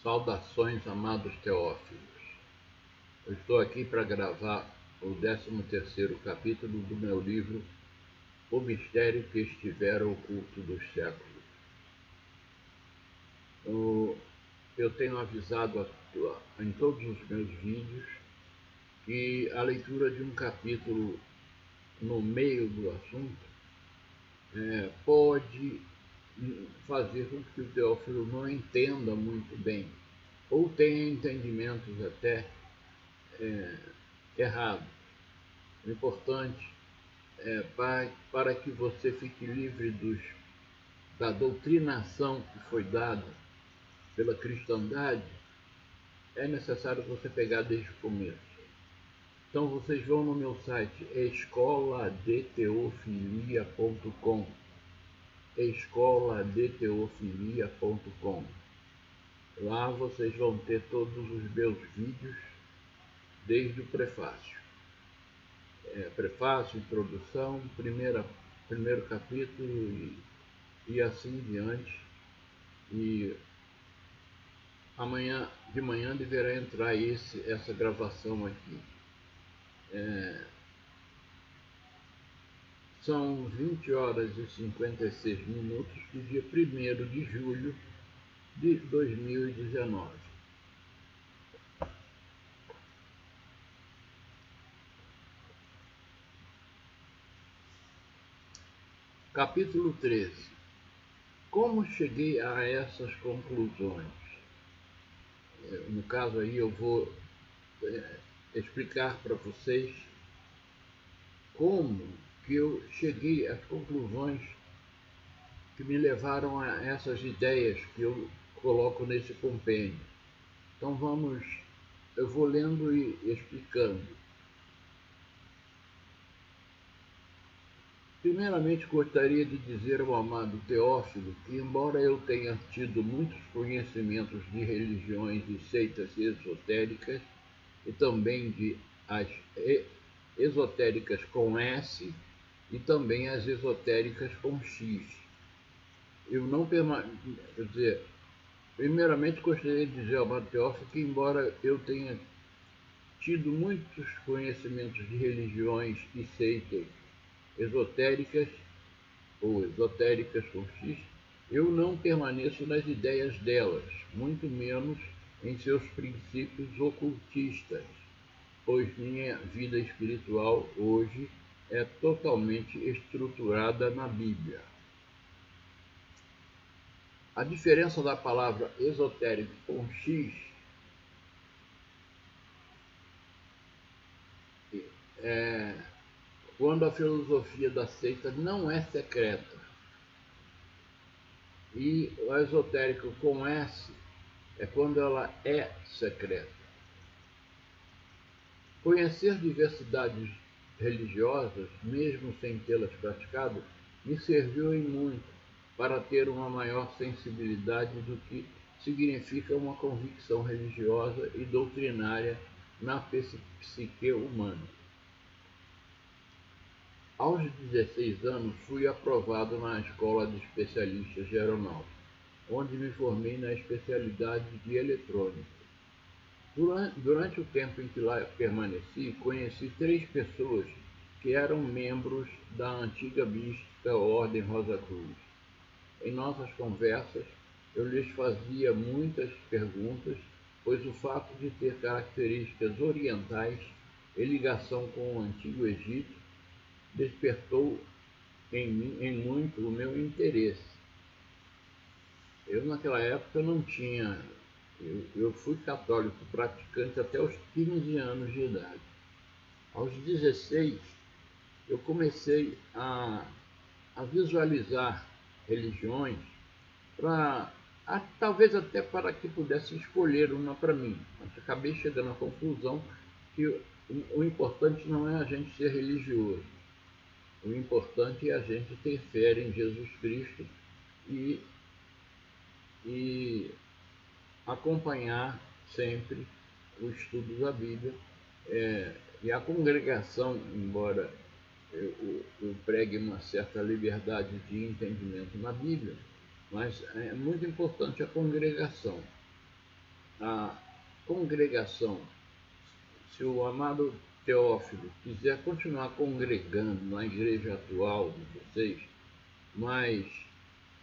Saudações, amados Teófilos. Eu estou aqui para gravar o 13º capítulo do meu livro O Mistério que Estivera Oculto dos Séculos. Eu tenho avisado em todos os meus vídeos que a leitura de um capítulo no meio do assunto pode fazer com que o Teófilo não entenda muito bem, ou tenha entendimentos até errados. O importante é para que você fique livre da doutrinação que foi dada pela cristandade, é necessário você pegar desde o começo. Então vocês vão no meu site escoladeteofilia.com, escoladeteofilia.com. Lá vocês vão ter todos os meus vídeos desde o prefácio. Prefácio, introdução, primeiro capítulo e assim diante. E de manhã deverá entrar essa gravação aqui. São 20 horas e 56 minutos do dia 1º de julho de 2019. Capítulo 13. Como cheguei a essas conclusões? No caso aí eu vou explicar para vocês como que eu cheguei às conclusões que me levaram a essas ideias que eu coloco nesse compêndio. Então eu vou lendo e explicando. Primeiramente, gostaria de dizer ao amado Teófilo que, embora eu tenha tido muitos conhecimentos de religiões e seitas esotéricas, e também de as esotéricas com S e também as esotéricas com X, primeiramente gostaria de dizer ao amado Teófilo que, embora eu tenha tido muitos conhecimentos de religiões e seitas esotéricas ou esotéricas com X, eu não permaneço nas ideias delas, muito menos em seus princípios ocultistas, pois minha vida espiritual hoje é totalmente estruturada na Bíblia. A diferença da palavra esotérico com X quando a filosofia da seita não é secreta, e o esotérico com S é quando ela é secreta. Conhecer diversidades religiosas, mesmo sem tê-las praticado, me serviu em muito para ter uma maior sensibilidade do que significa uma convicção religiosa e doutrinária na psique humana. Aos 16 anos, fui aprovado na Escola de Especialistas de Aeronáutica, onde me formei na especialidade de eletrônica. Durante o tempo em que lá permaneci, conheci 3 pessoas que eram membros da antiga mística Ordem Rosa Cruz. Em nossas conversas, eu lhes fazia muitas perguntas, pois o fato de ter características orientais e ligação com o Antigo Egito despertou em muito o meu interesse. Eu naquela época não tinha, eu fui católico praticante até os 15 anos de idade. Aos 16 eu comecei a visualizar religiões talvez até para que pudesse escolher uma para mim, mas acabei chegando à conclusão que o importante não é a gente ser religioso. O importante é a gente ter fé em Jesus Cristo e acompanhar sempre o estudo da Bíblia. E a congregação, embora eu pregue uma certa liberdade de entendimento na Bíblia, mas é muito importante a congregação. a congregação, se o amado Teófilo quiser continuar congregando na igreja atual de vocês, mas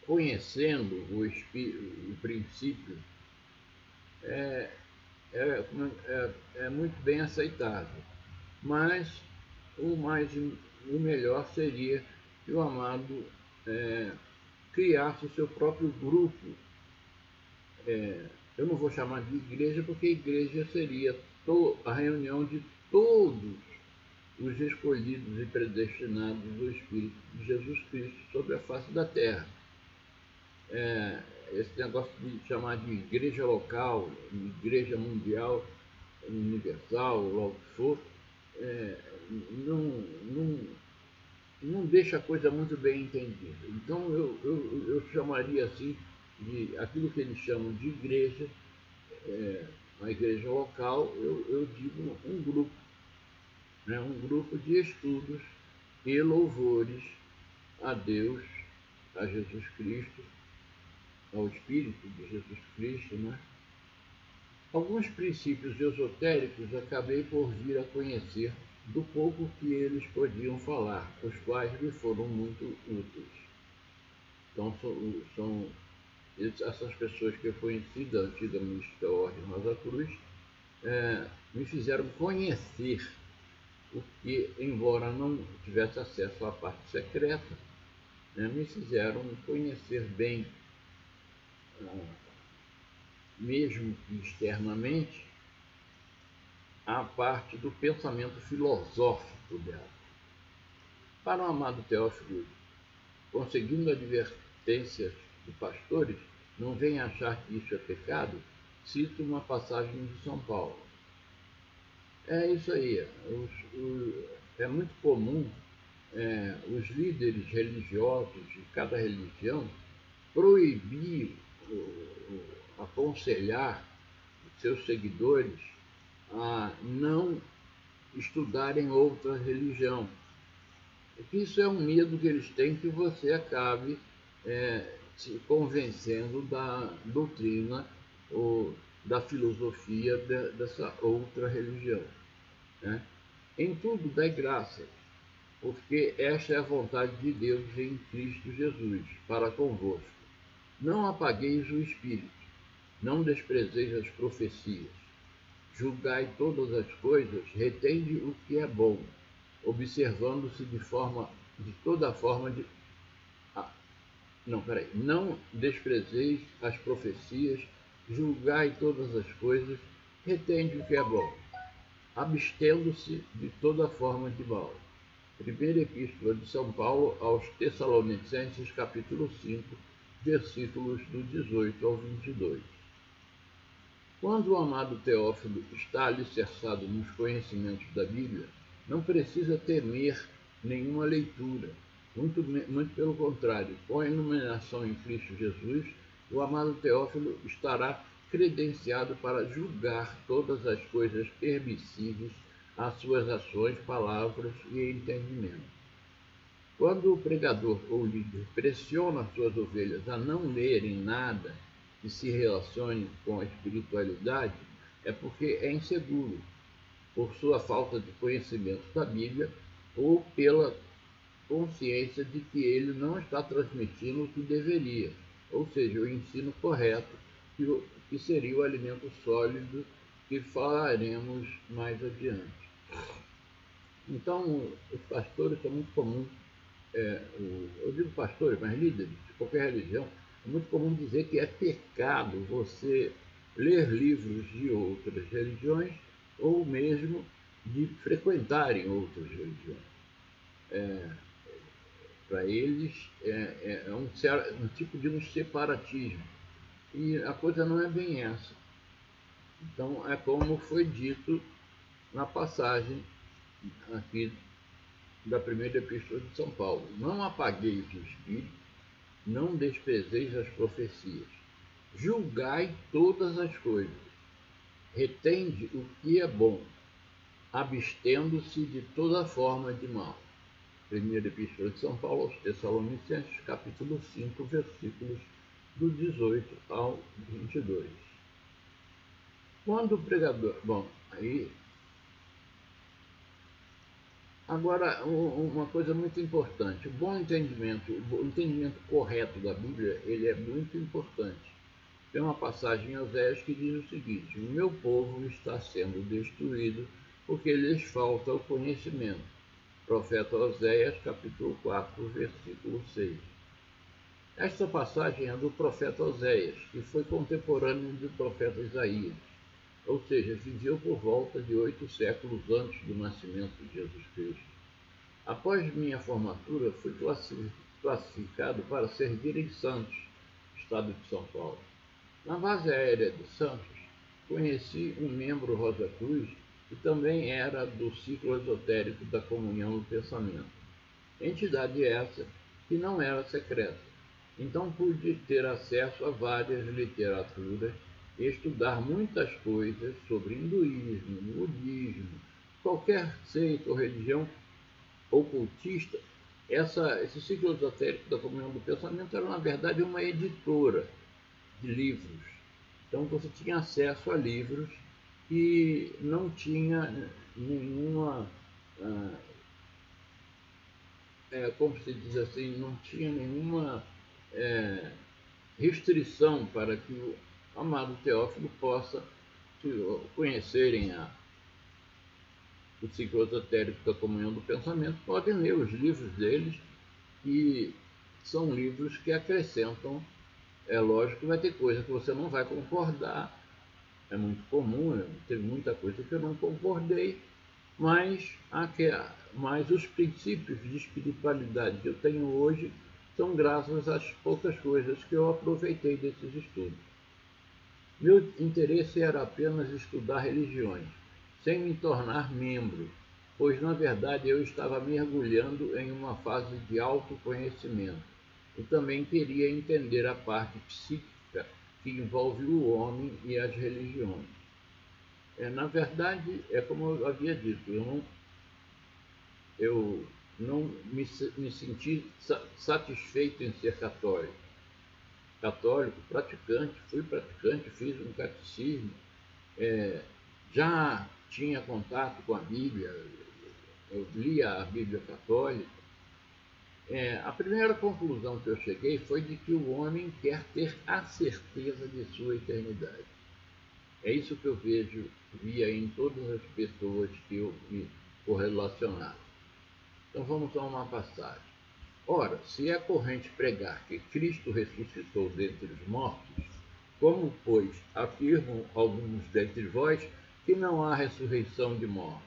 conhecendo o princípio, é, é muito bem aceitável. Mas o melhor seria que o amado criasse o seu próprio grupo. Eu não vou chamar de igreja, porque igreja seria a reunião de todos os escolhidos e predestinados do Espírito de Jesus Cristo sobre a face da terra. Esse negócio de chamar de igreja local, igreja mundial, universal, logo que for, não, não, não deixa a coisa muito bem entendida. Então eu chamaria assim de aquilo que eles chamam de igreja, uma igreja local, eu digo um grupo, né? Um grupo de estudos e louvores a Deus, a Jesus Cristo, ao Espírito de Jesus Cristo, né? Alguns princípios esotéricos acabei por vir a conhecer do pouco que eles podiam falar, os quais me foram muito úteis. Então, são essas pessoas que eu conheci da antiga mística Ordem Rosa Cruz, me fizeram conhecer o que, embora não tivesse acesso à parte secreta, me fizeram conhecer bem, mesmo que externamente, a parte do pensamento filosófico dela. Para o amado Teófilo, conseguindo advertências de pastores, não venha achar que isso é pecado, cito uma passagem de São Paulo. É isso aí. É muito comum os líderes religiosos de cada religião proibir, aconselhar seus seguidores a não estudarem outra religião. Isso é um medo que eles têm, que você acabe se convencendo da doutrina ou da filosofia dessa outra religião. Né? Em tudo dai graças, porque esta é a vontade de Deus em Cristo Jesus, para convosco. Não apagueis o espírito, não desprezeis as profecias. Julgai todas as coisas, retende o que é bom, observando-se de toda forma de... Não desprezeis as profecias, julgai todas as coisas, retende o que é bom, abstendo-se de toda forma de mal. Primeira Epístola de São Paulo aos Tessalonicenses, capítulo 5, versículos do 18 ao 22. Quando o amado Teófilo está alicerçado nos conhecimentos da Bíblia, não precisa temer nenhuma leitura. Muito pelo contrário, com a iluminação em Cristo Jesus, o amado Teófilo estará credenciado para julgar todas as coisas permissíveis às suas ações, palavras e entendimento. Quando o pregador ou líder pressiona suas ovelhas a não lerem nada que se relacione com a espiritualidade, é porque é inseguro, por sua falta de conhecimento da Bíblia ou pela consciência de que ele não está transmitindo o que deveria, ou seja, o ensino correto, que seria o alimento sólido que falaremos mais adiante. Então, os pastores são muito comuns, eu digo pastores, mas líderes de qualquer religião, é muito comum dizer que é pecado você ler livros de outras religiões ou mesmo de frequentarem outras religiões. Para eles é um tipo de um separatismo. E a coisa não é bem essa. Então, é como foi dito na passagem aqui da primeira Epístola de São Paulo. Não apagueis o espírito, não desprezeis as profecias. Julgai todas as coisas. Retende o que é bom, abstendo-se de toda forma de mal. Primeira Epístola de São Paulo aos Tessalonicenses, capítulo 5, versículos do 18 ao 22. Quando o pregador... Bom, aí... Agora, uma coisa muito importante. O entendimento correto da Bíblia, ele é muito importante. Tem uma passagem em Oséias que diz o seguinte: o meu povo está sendo destruído porque lhes falta o conhecimento. Profeta Oséias, capítulo 4, versículo 6. Esta passagem é do profeta Oséias, que foi contemporâneo do profeta Isaías, ou seja, viveu por volta de 8 séculos antes do nascimento de Jesus Cristo. Após minha formatura, fui classificado para servir em Santos, estado de São Paulo. Na base aérea de Santos, conheci um membro Rosa Cruz que também era do ciclo esotérico da Comunhão do Pensamento. Entidade essa que não era secreta. Então pude ter acesso a várias literaturas e estudar muitas coisas sobre hinduísmo, budismo, qualquer seita ou religião ocultista. Esse ciclo esotérico da Comunhão do Pensamento era, na verdade, uma editora de livros. Então você tinha acesso a livros e não tinha nenhuma, como se diz assim, não tinha nenhuma restrição para que o amado Teófilo possa conhecerem o ciclo esotérico da Comunhão do Pensamento. Podem ler os livros deles, que são livros que acrescentam. É lógico que vai ter coisa que você não vai concordar, é muito comum, teve muita coisa que eu não concordei, mas os princípios de espiritualidade que eu tenho hoje são graças às poucas coisas que eu aproveitei desses estudos. Meu interesse era apenas estudar religiões, sem me tornar membro, pois na verdade eu estava mergulhando em uma fase de autoconhecimento e também queria entender a parte psíquica que envolve o homem e as religiões. Na verdade, é como eu havia dito, eu não me senti satisfeito em ser católico. Católico, fui praticante, fiz um catecismo, já tinha contato com a Bíblia, eu lia a Bíblia católica. A primeira conclusão que eu cheguei foi de que o homem quer ter a certeza de sua eternidade. É isso que eu via em todas as pessoas que eu me correlacionava. Então vamos a uma passagem. Ora, se é corrente pregar que Cristo ressuscitou dentre os mortos, como, pois, afirmam alguns dentre vós que não há ressurreição de mortos?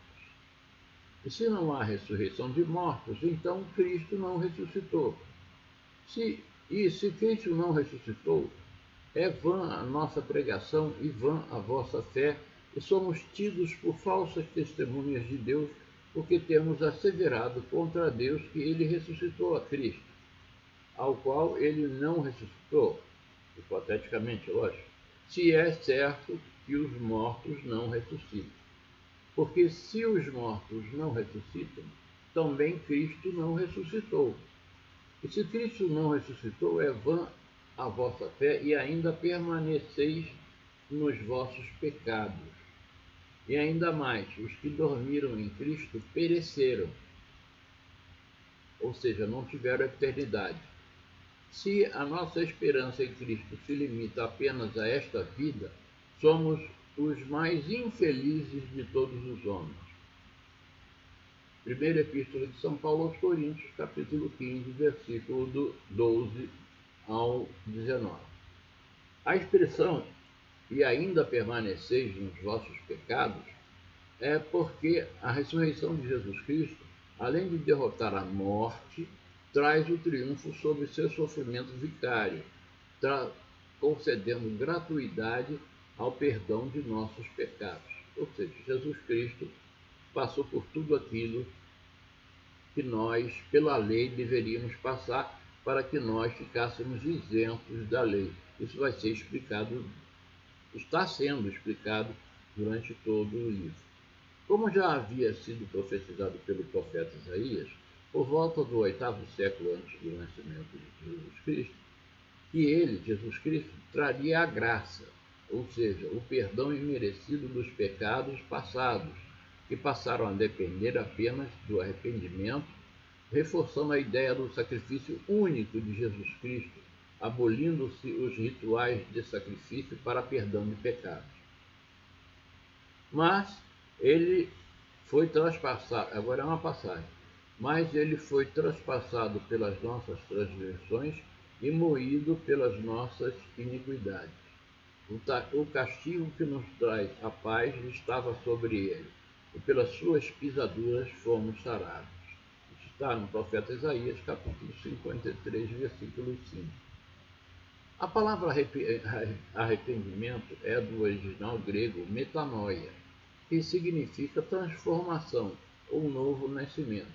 E se não há ressurreição de mortos, então Cristo não ressuscitou. Se Cristo não ressuscitou, é vã a nossa pregação e vã a vossa fé, e somos tidos por falsas testemunhas de Deus, porque temos asseverado contra Deus que ele ressuscitou a Cristo, ao qual ele não ressuscitou, hipoteticamente, lógico, se é certo que os mortos não ressuscitam. Porque se os mortos não ressuscitam, também Cristo não ressuscitou. E se Cristo não ressuscitou, é vã a vossa fé e ainda permaneceis nos vossos pecados. E ainda mais, os que dormiram em Cristo pereceram, ou seja, não tiveram eternidade. Se a nossa esperança em Cristo se limita apenas a esta vida, somos os mais infelizes de todos os homens. Primeira Epístola de São Paulo aos Coríntios, capítulo 15, versículo do 12 ao 19. A expressão "e ainda permaneceis nos vossos pecados" é porque a ressurreição de Jesus Cristo, além de derrotar a morte, traz o triunfo sobre seu sofrimento vicário, concedendo gratuidade ao perdão de nossos pecados. Ou seja, Jesus Cristo passou por tudo aquilo que nós, pela lei, deveríamos passar para que nós ficássemos isentos da lei. Isso vai ser explicado, está sendo explicado durante todo o livro. Como já havia sido profetizado pelo profeta Isaías, por volta do 8º século antes do nascimento de Jesus Cristo, que ele, Jesus Cristo, traria a graça, ou seja, o perdão imerecido dos pecados passados, que passaram a depender apenas do arrependimento, reforçando a ideia do sacrifício único de Jesus Cristo, abolindo-se os rituais de sacrifício para perdão de pecados. Mas ele foi transpassado, agora é uma passagem, mas ele foi transpassado pelas nossas transgressões e moído pelas nossas iniquidades. O castigo que nos traz a paz estava sobre ele, e pelas suas pisaduras fomos sarados. Está no profeta Isaías, capítulo 53, versículo 5. A palavra arrependimento é do original grego metanoia, que significa transformação ou novo nascimento,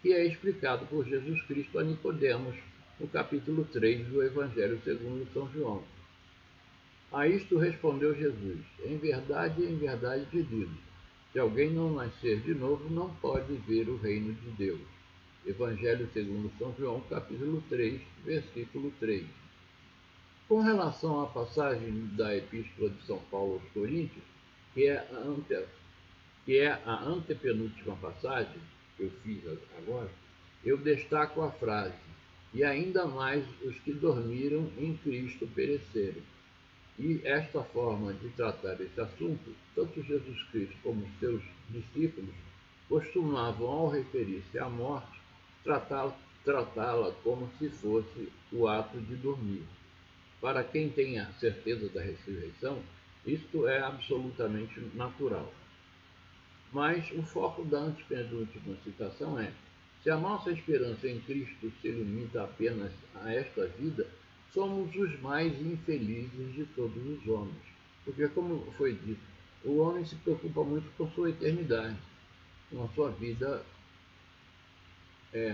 que é explicado por Jesus Cristo a Nicodemos no capítulo 3 do Evangelho segundo São João. A isto respondeu Jesus: em verdade te digo, se alguém não nascer de novo, não pode ver o reino de Deus. Evangelho segundo São João, capítulo 3, versículo 3. Com relação à passagem da Epístola de São Paulo aos Coríntios, que é a antepenúltima passagem que eu fiz agora, eu destaco a frase: e ainda mais os que dormiram em Cristo pereceram. E esta forma de tratar esse assunto, tanto Jesus Cristo como seus discípulos costumavam, ao referir-se à morte, tratá-la como se fosse o ato de dormir. Para quem tem a certeza da ressurreição, isto é absolutamente natural. Mas o foco da antepenúltima citação é: se a nossa esperança em Cristo se limita apenas a esta vida, somos os mais infelizes de todos os homens. Porque, como foi dito, o homem se preocupa muito com sua eternidade, com a sua vida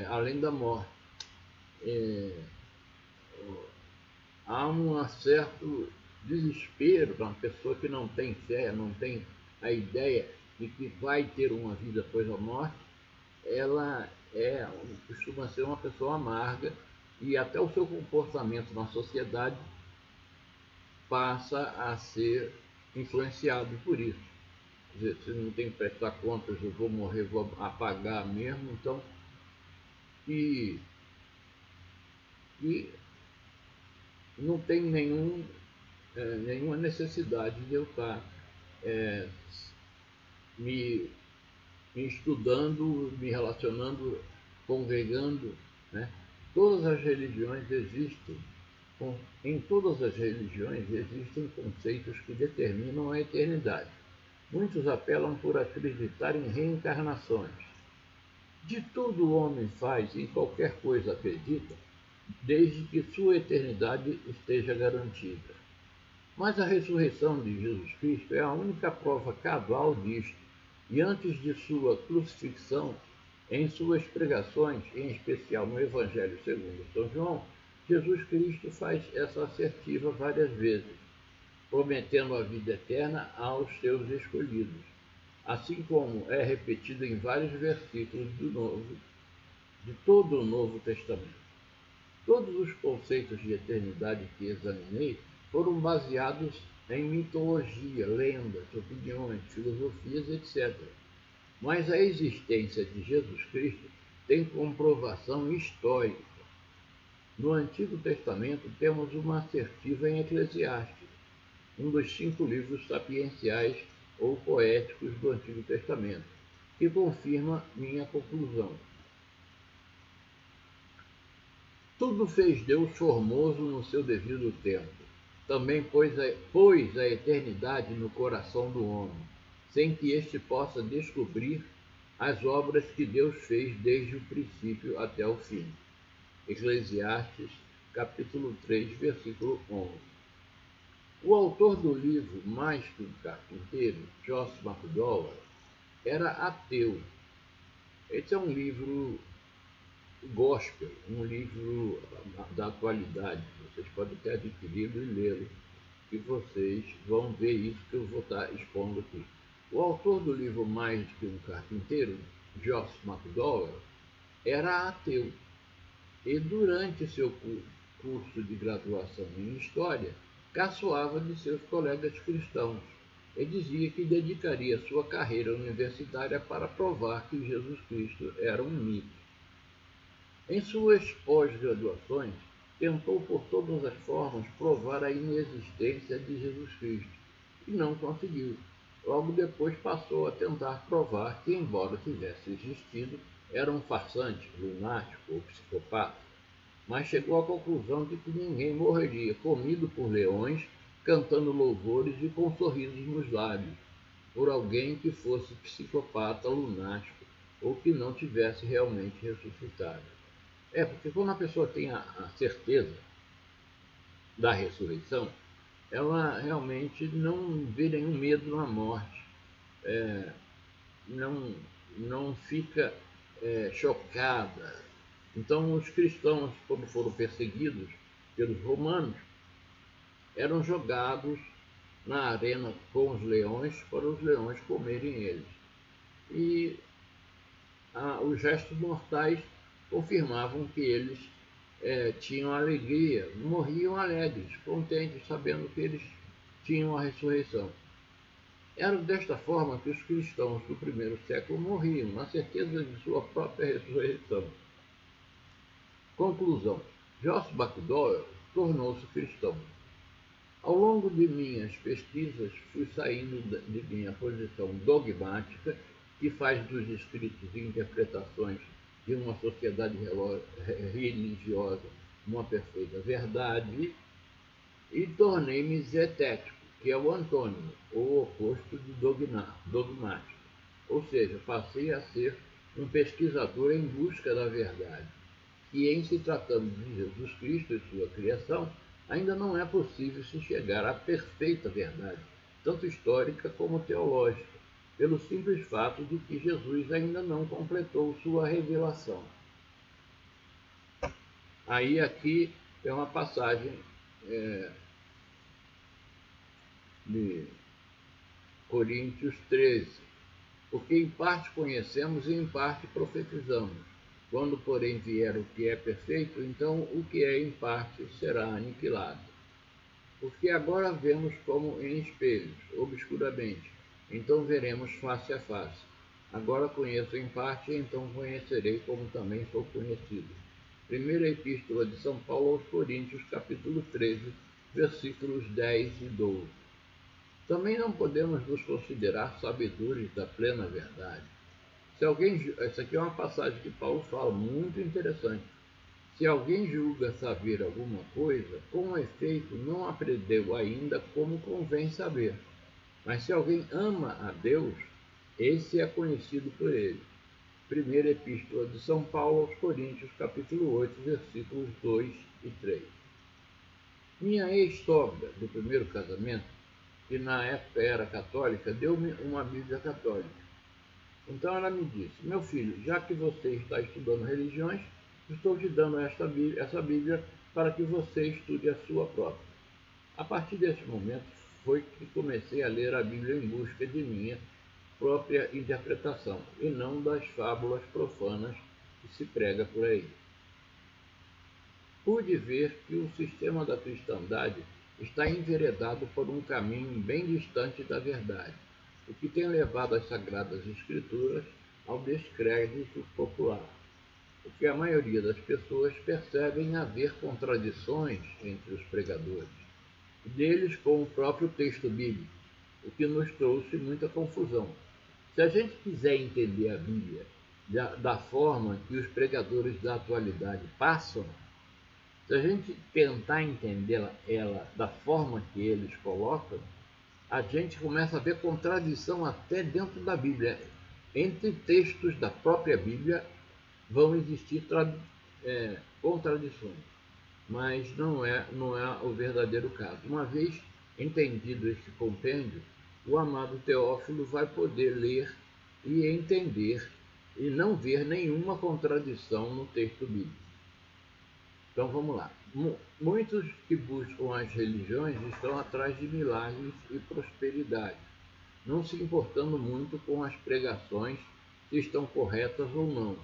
além da morte. Há um certo desespero para uma pessoa que não tem fé, não tem a ideia de que vai ter uma vida após a morte. Ela costuma ser uma pessoa amarga e até o seu comportamento na sociedade passa a ser influenciado por isso. Quer dizer, se não tem que prestar contas, eu vou morrer, vou apagar mesmo, então. E não tem nenhuma necessidade de eu estar me estudando, me relacionando, congregando, né? Todas as religiões existem. Em todas as religiões existem conceitos que determinam a eternidade. Muitos apelam por acreditar em reencarnações. De tudo o homem faz, em qualquer coisa acredita, desde que sua eternidade esteja garantida. Mas a ressurreição de Jesus Cristo é a única prova cabal disto, e antes de sua crucifixão, em suas pregações, em especial no Evangelho segundo São João, Jesus Cristo faz essa assertiva várias vezes, prometendo a vida eterna aos seus escolhidos, assim como é repetido em vários versículos de todo o Novo Testamento. Todos os conceitos de eternidade que examinei foram baseados em mitologia, lendas, opiniões, filosofias, etc. Mas a existência de Jesus Cristo tem comprovação histórica. No Antigo Testamento temos uma assertiva em Eclesiastes, um dos 5 livros sapienciais ou poéticos do Antigo Testamento, que confirma minha conclusão. Tudo fez Deus formoso no seu devido tempo. Também pôs a eternidade no coração do homem, sem que este possa descobrir as obras que Deus fez desde o princípio até o fim. Eclesiastes, capítulo 3, versículo 11. O autor do livro Mais que um Carpinteiro, Joss McDowell, era ateu. Esse é um livro gospel, um livro da atualidade. Vocês podem ter adquirido e lê-lo, que vocês vão ver isso que eu vou estar expondo aqui. O autor do livro Mais que um Carpinteiro, Joss McDowell, era ateu. E durante seu curso de graduação em História, caçoava de seus colegas cristãos e dizia que dedicaria sua carreira universitária para provar que Jesus Cristo era um mito. Em suas pós-graduações, tentou por todas as formas provar a inexistência de Jesus Cristo e não conseguiu. Logo depois passou a tentar provar que, embora tivesse existido, era um farsante, lunático ou psicopata, mas chegou à conclusão de que ninguém morreria comido por leões, cantando louvores e com sorrisos nos lábios, por alguém que fosse psicopata, lunático ou que não tivesse realmente ressuscitado. Porque quando a pessoa tem a certeza da ressurreição, ela realmente não vê nenhum medo na morte, não, não fica chocada. Então, os cristãos, quando foram perseguidos pelos romanos, eram jogados na arena com os leões para os leões comerem eles. E os restos mortais confirmavam que eles tinham alegria, morriam alegres, contentes, sabendo que eles tinham a ressurreição. Era desta forma que os cristãos do primeiro século morriam, na certeza de sua própria ressurreição. Conclusão: Josh Bacdowell tornou-se cristão. Ao longo de minhas pesquisas, fui saindo de minha posição dogmática, que faz dos escritos e interpretações de uma sociedade religiosa uma perfeita verdade, e tornei-me zetético, que é o antônimo, ou oposto de dogmático. Ou seja, passei a ser um pesquisador em busca da verdade, que, em se tratando de Jesus Cristo e sua criação, ainda não é possível se chegar à perfeita verdade, tanto histórica como teológica, pelo simples fato de que Jesus ainda não completou sua revelação. Aí aqui é uma passagem de Coríntios 13, porque em parte conhecemos e em parte profetizamos. Quando, porém, vier o que é perfeito, então o que é em parte será aniquilado. Porque agora vemos como em espelhos, obscuramente, então veremos face a face. Agora conheço em parte, então conhecerei como também sou conhecido. Primeira Epístola de São Paulo aos Coríntios, capítulo 13, versículos 10 e 12. Também não podemos nos considerar sabedores da plena verdade. Essa aqui é uma passagem que Paulo fala, muito interessante. Se alguém julga saber alguma coisa, com efeito não aprendeu ainda como convém saber. Mas se alguém ama a Deus, esse é conhecido por ele. Primeira Epístola de São Paulo aos Coríntios, capítulo 8, versículos 2 e 3. Minha ex-sogra do primeiro casamento, que na época era católica, deu-me uma Bíblia católica. Então ela me disse: meu filho, já que você está estudando religiões, estou te dando essa Bíblia para que você estude a sua própria. A partir desse momento foi que comecei a ler a Bíblia em busca de minha própria interpretação, e não das fábulas profanas que se prega por aí. Pude ver que o sistema da cristandade está enveredado por um caminho bem distante da verdade, o que tem levado as Sagradas Escrituras ao descrédito popular, porque a maioria das pessoas percebem haver contradições entre os pregadores, deles com o próprio texto bíblico, o que nos trouxe muita confusão. Se a gente quiser entender a Bíblia da forma que os pregadores da atualidade passam, se a gente tentar entender ela da forma que eles colocam, a gente começa a ver contradição até dentro da Bíblia. Entre textos da própria Bíblia vão existir contradições, mas não é o verdadeiro caso. Uma vez entendido esse compêndio, o amado Teófilo vai poder ler e entender e não ver nenhuma contradição no texto bíblico. Então vamos lá. Muitos que buscam as religiões estão atrás de milagres e prosperidade, não se importando muito com as pregações, se estão corretas ou não.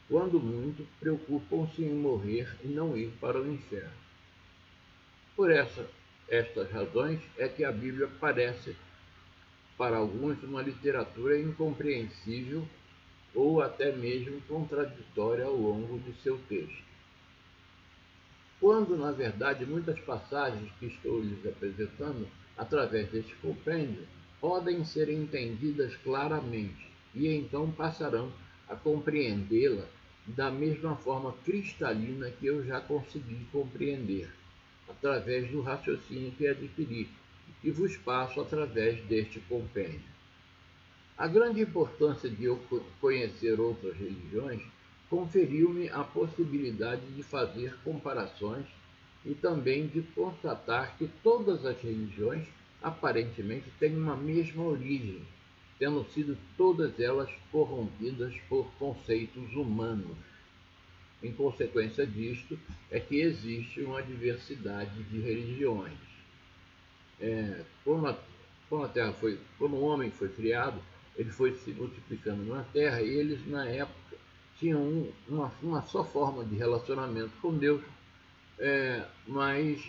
Quando muito, preocupam-se em morrer e não ir para o inferno. Por essa estas razões é que a Bíblia parece, para alguns, uma literatura incompreensível ou até mesmo contraditória ao longo de seu texto. Quando, na verdade, muitas passagens que estou lhes apresentando, através deste compêndio, podem ser entendidas claramente e então passarão a compreendê-la da mesma forma cristalina que eu já consegui compreender, através do raciocínio que adquiri e vos passo através deste compêndio. A grande importância de eu conhecer outras religiões conferiu-me a possibilidade de fazer comparações e também de constatar que todas as religiões aparentemente têm uma mesma origem, tendo sido todas elas corrompidas por conceitos humanos. Em consequência disto, é que existe uma diversidade de religiões. Quando o homem foi criado, ele foi se multiplicando na Terra e eles, na época, tinham uma só forma de relacionamento com Deus, mas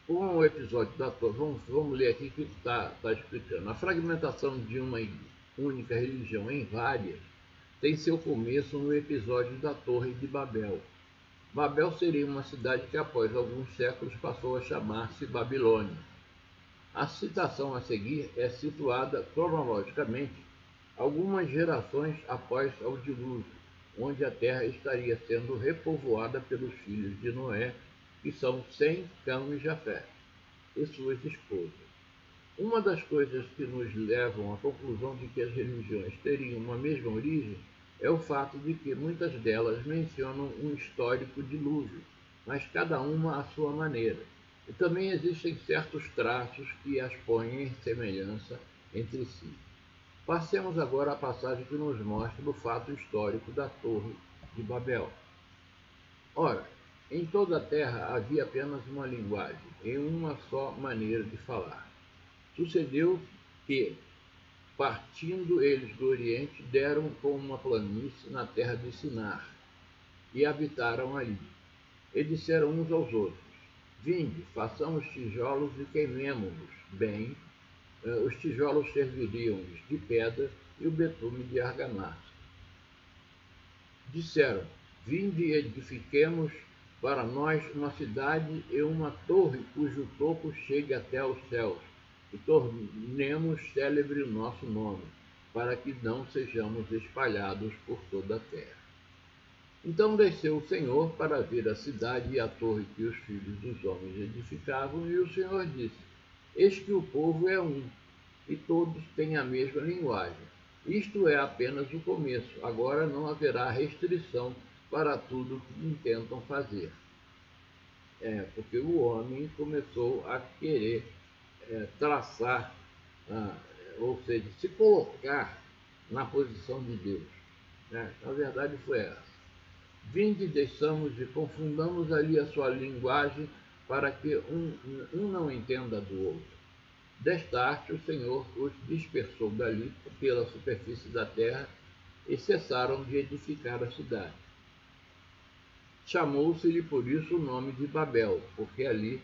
com o episódio da Torre, vamos ler aqui que está explicando. A fragmentação de uma única religião em várias tem seu começo no episódio da Torre de Babel. Babel seria uma cidade que, após alguns séculos, passou a chamar-se Babilônia. A citação a seguir é situada cronologicamente algumas gerações após o dilúvio, onde a terra estaria sendo repovoada pelos filhos de Noé, que são Sem, Cão e Jafé, e suas esposas. Uma das coisas que nos levam à conclusão de que as religiões teriam uma mesma origem é o fato de que muitas delas mencionam um histórico dilúvio, mas cada uma à sua maneira. E também existem certos traços que as põem em semelhança entre si. Passemos agora à passagem que nos mostra o fato histórico da Torre de Babel. Ora, em toda a terra havia apenas uma linguagem, e uma só maneira de falar. Sucedeu que, partindo eles do Oriente, deram com uma planície na terra de Sinar, e habitaram ali. E disseram uns aos outros: Vinde, façamos tijolos e queimemo-los bem. Os tijolos serviriam-lhes de pedra e o betume de argamassa. Disseram: Vinde e edifiquemos para nós uma cidade e uma torre cujo topo chegue até aos céus, e tornemos célebre o nosso nome, para que não sejamos espalhados por toda a terra. Então desceu o Senhor para ver a cidade e a torre que os filhos dos homens edificavam, e o Senhor disse: Eis que o povo é um, e todos têm a mesma linguagem. Isto é apenas o começo, agora não haverá restrição para tudo que intentam fazer. Porque o homem começou a querer traçar, ou seja, se colocar na posição de Deus. A verdade foi essa. Vinde, deixamos e confundamos ali a sua linguagem para que um não entenda do outro. Desta arte o Senhor os dispersou dali pela superfície da terra e cessaram de edificar a cidade. Chamou-se-lhe por isso o nome de Babel, porque ali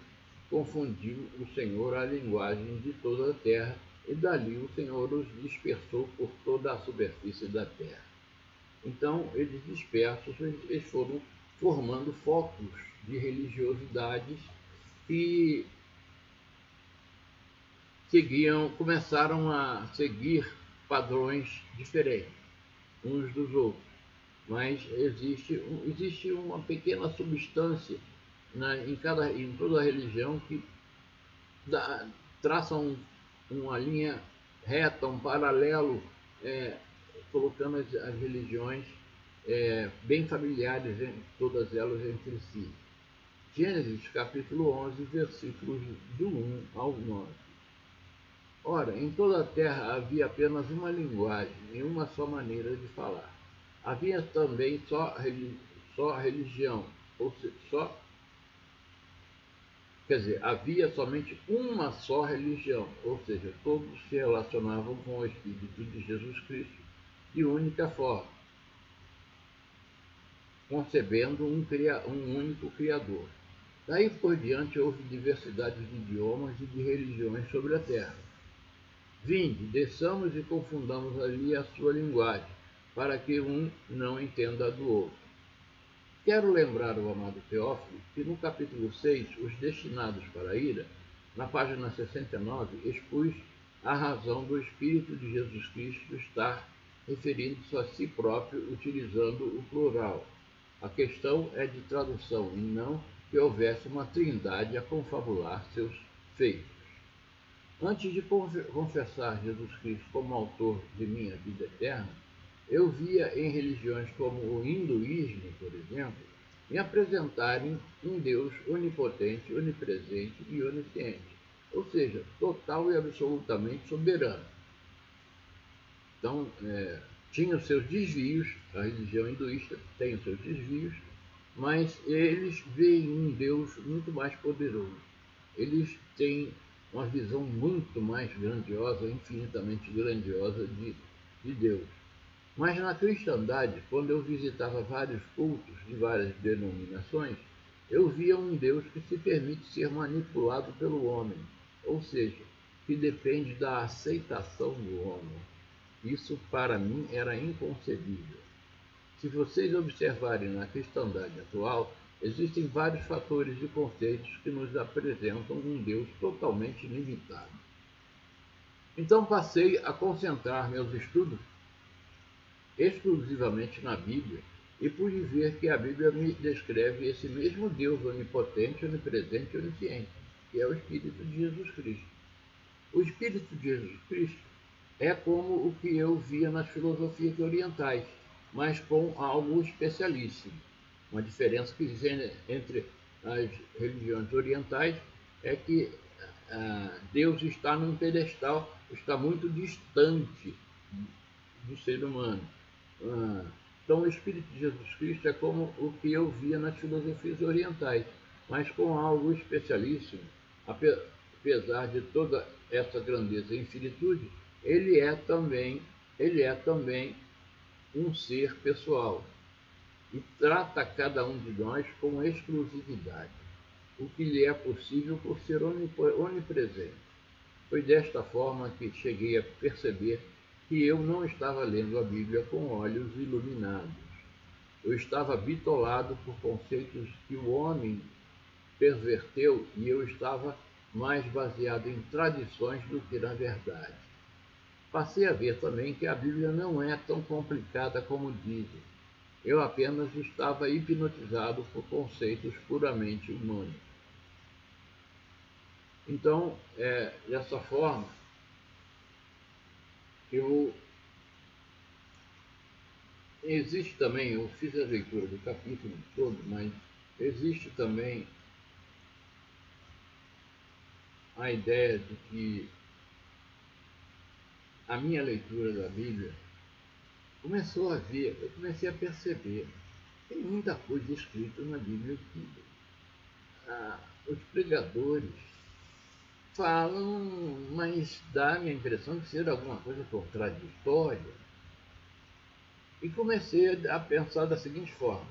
confundiu o Senhor a linguagem de toda a terra, e dali o Senhor os dispersou por toda a superfície da terra. Então, eles dispersos, eles foram formando focos de religiosidades que começaram a seguir padrões diferentes uns dos outros. Mas existe uma pequena substância em toda religião que traça uma linha reta, um paralelo, colocando as religiões bem familiares, todas elas entre si. Gênesis capítulo 11, versículos do 1 ao 9. Ora, em toda a terra havia apenas uma linguagem e uma só maneira de falar. Havia também só religião, havia somente uma só religião, ou seja, todos se relacionavam com o Espírito de Jesus Cristo de única forma, concebendo um único Criador. Daí por diante houve diversidade de idiomas e de religiões sobre a terra. Vinde, desçamos e confundamos ali a sua linguagem, para que um não entenda a do outro. Quero lembrar o amado Teófilo que no capítulo 6, os destinados para a ira, na página 69, expus a razão do Espírito de Jesus Cristo estar referindo-se a si próprio utilizando o plural. A questão é de tradução e não que houvesse uma trindade a confabular seus feitos. Antes de confessar Jesus Cristo como autor de minha vida eterna, eu via em religiões como o hinduísmo, por exemplo, me apresentarem um Deus onipotente, onipresente e onisciente, ou seja, total e absolutamente soberano. Então, tinha os seus desvios, a religião hinduísta tem os seus desvios, mas eles veem um Deus muito mais poderoso. Eles têm uma visão muito mais grandiosa, infinitamente grandiosa de Deus. Mas na cristandade, quando eu visitava vários cultos de várias denominações, eu via um Deus que se permite ser manipulado pelo homem, ou seja, que depende da aceitação do homem. Isso, para mim, era inconcebível. Se vocês observarem na cristandade atual, existem vários fatores e conceitos que nos apresentam um Deus totalmente limitado. Então passei a concentrar meus estudos exclusivamente na Bíblia e pude ver que a Bíblia me descreve esse mesmo Deus onipotente, onipresente e onisciente, que é o Espírito de Jesus Cristo. O Espírito de Jesus Cristo é como o que eu via nas filosofias orientais, mas com algo especialíssimo. Uma diferença que existe entre as religiões orientais é que Deus está num pedestal, está muito distante do ser humano. Então, o Espírito de Jesus Cristo é como o que eu via nas filosofias orientais, mas com algo especialíssimo. Apesar de toda essa grandeza e infinitude, ele é também um ser pessoal e trata cada um de nós com exclusividade, o que lhe é possível por ser onipresente. Foi desta forma que cheguei a perceber que eu não estava lendo a Bíblia com olhos iluminados. Eu estava bitolado por conceitos que o homem perverteu e eu estava mais baseado em tradições do que na verdade. Passei a ver também que a Bíblia não é tão complicada como dizem. Eu apenas estava hipnotizado por conceitos puramente humanos. Então, dessa forma, existe também, eu fiz a leitura do capítulo todo, mas existe também a ideia de que a minha leitura da Bíblia eu comecei a perceber, tem muita coisa escrita na Bíblia que os pregadores falam, mas dá a minha impressão de ser alguma coisa contraditória. E comecei a pensar da seguinte forma: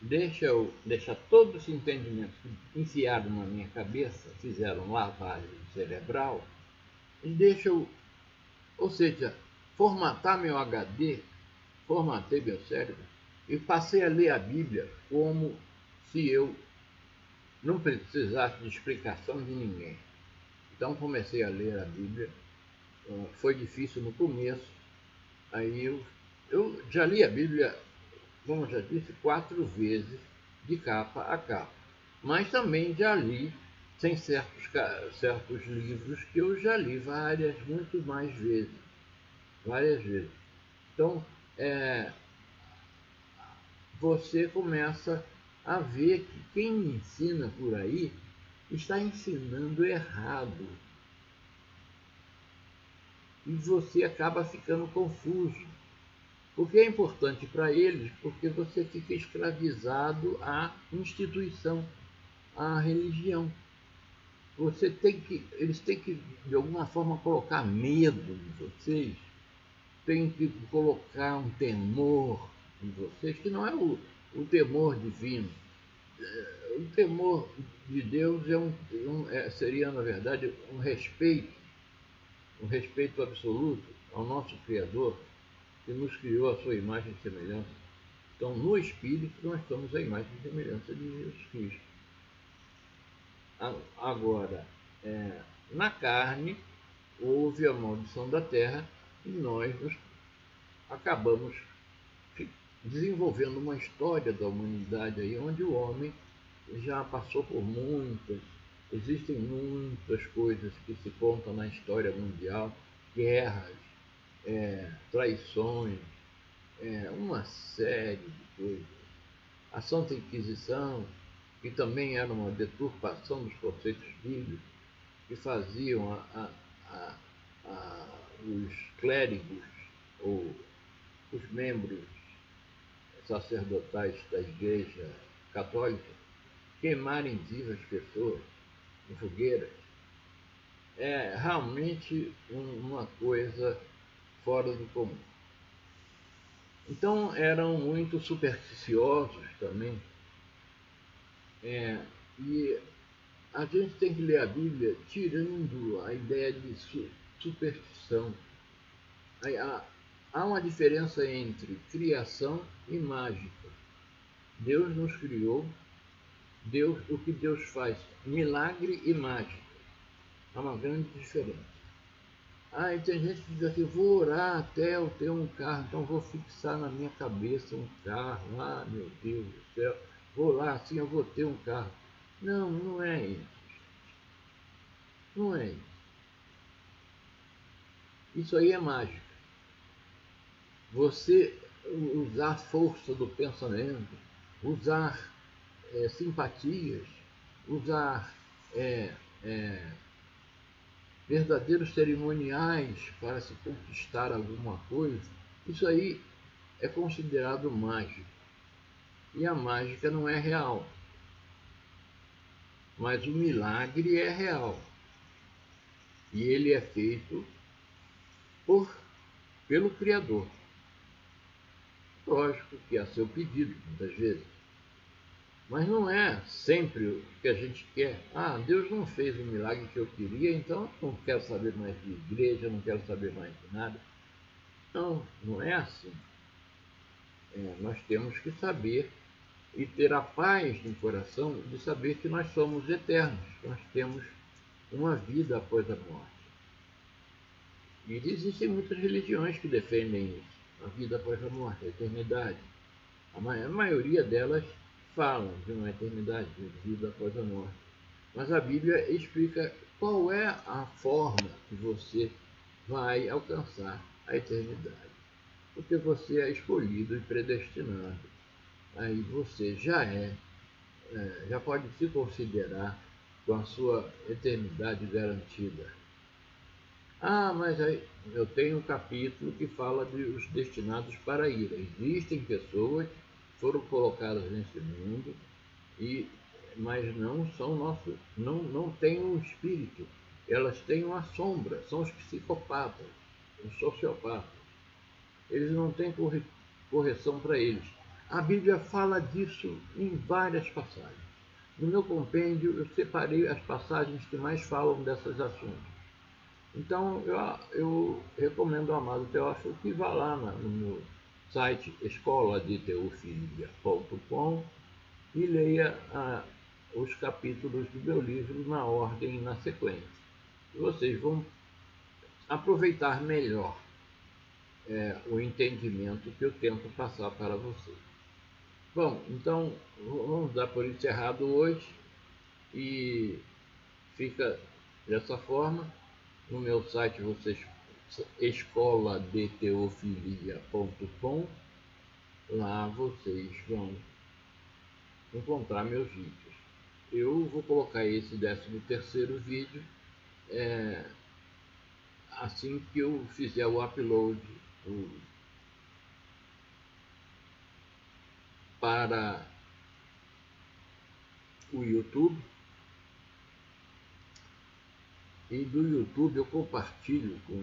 deixa todos os entendimentos enfiados na minha cabeça, fizeram lavagem cerebral, e deixa eu, ou seja, formatar meu HD, formatei meu cérebro e passei a ler a Bíblia como se eu não precisasse de explicação de ninguém. Então comecei a ler a Bíblia, foi difícil no começo, aí eu já li a Bíblia, como já disse, 4 vezes, de capa a capa. Mas também já li, tem certos livros que eu já li muito mais vezes. Várias vezes. Então, você começa a ver que quem ensina por aí está ensinando errado. E você acaba ficando confuso. Porque é importante para eles, porque você fica escravizado à instituição, à religião. Eles têm que, de alguma forma, colocar medo em vocês, têm que colocar um temor em vocês, que não é o temor divino. o temor de Deus seria, na verdade, um respeito absoluto ao nosso Criador, que nos criou a sua imagem e semelhança. Então, no Espírito, nós somos a imagem e semelhança de Jesus Cristo. Agora, na carne, houve a maldição da terra e nós acabamos desenvolvendo uma história da humanidade aí, onde o homem já passou por existem muitas coisas que se contam na história mundial, guerras, traições, uma série de coisas. A Santa Inquisição, que também era uma deturpação dos conceitos bíblicos, que faziam os clérigos ou os membros sacerdotais da Igreja Católica queimarem vivas pessoas em fogueiras. É realmente uma coisa fora do comum. Então eram muito supersticiosos também. E a gente tem que ler a Bíblia tirando a ideia de superstição. Há uma diferença entre criação e mágica. Deus nos criou, o que Deus faz, milagre e mágica. Há uma grande diferença. E tem gente que diz assim, vou orar até eu ter um carro, então vou fixar na minha cabeça um carro. Meu Deus do céu, vou lá, assim eu vou ter um carro. Não, não é isso. Não é isso. Isso aí é mágica. Você usar a força do pensamento, usar simpatias, usar verdadeiros cerimoniais para se conquistar alguma coisa, isso aí é considerado mágico. E a mágica não é real. Mas o milagre é real. E ele é feito pelo Criador. Lógico que a seu pedido, muitas vezes. Mas não é sempre o que a gente quer. Deus não fez o milagre que eu queria, então não quero saber mais de igreja, não quero saber mais de nada. Não, não é assim. Nós temos que saber e ter a paz no coração de saber que nós somos eternos, nós temos uma vida após a morte. E existem muitas religiões que defendem isso, a vida após a morte, a eternidade. A maioria delas falam de uma eternidade, de vida após a morte. Mas a Bíblia explica qual é a forma que você vai alcançar a eternidade. Porque você é escolhido e predestinado. Aí você já pode se considerar com a sua eternidade garantida. Mas aí eu tenho um capítulo que fala dos destinados para a ira. Existem pessoas que foram colocadas nesse mundo, mas não são não têm um espírito. Elas têm uma sombra, são os psicopatas, os sociopatas. Eles não têm correção para eles. A Bíblia fala disso em várias passagens. No meu compêndio, eu separei as passagens que mais falam desses assuntos. Então, eu recomendo ao amado Teófilo que vá lá no meu site escoladeteofilia.com e leia os capítulos do meu livro na ordem e na sequência. E vocês vão aproveitar melhor o entendimento que eu tento passar para vocês. Bom, então vamos dar por encerrado hoje e fica dessa forma. No meu site vocês escoladeteofilia.com, lá vocês vão encontrar meus vídeos. Eu vou colocar esse 13º vídeo assim que eu fizer o upload para o YouTube. E do YouTube eu compartilho com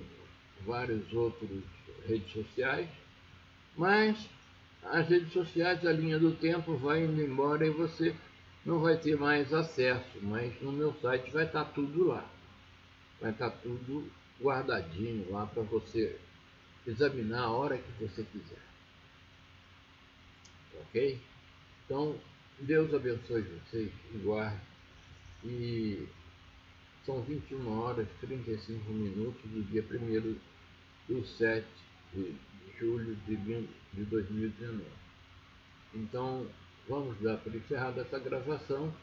várias outras redes sociais, mas as redes sociais, a linha do tempo vai indo embora e você não vai ter mais acesso, mas no meu site vai estar tudo lá. Vai estar tudo guardadinho lá para você examinar a hora que você quiser. Ok? Então, Deus abençoe vocês e guarde. E são 21 horas e 35 minutos do dia 1º do 7 de julho de 2019. Então, vamos dar por encerrada essa gravação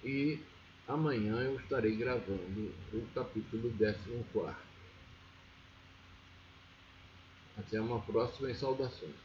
e amanhã eu estarei gravando o capítulo 14º. Até uma próxima e saudações.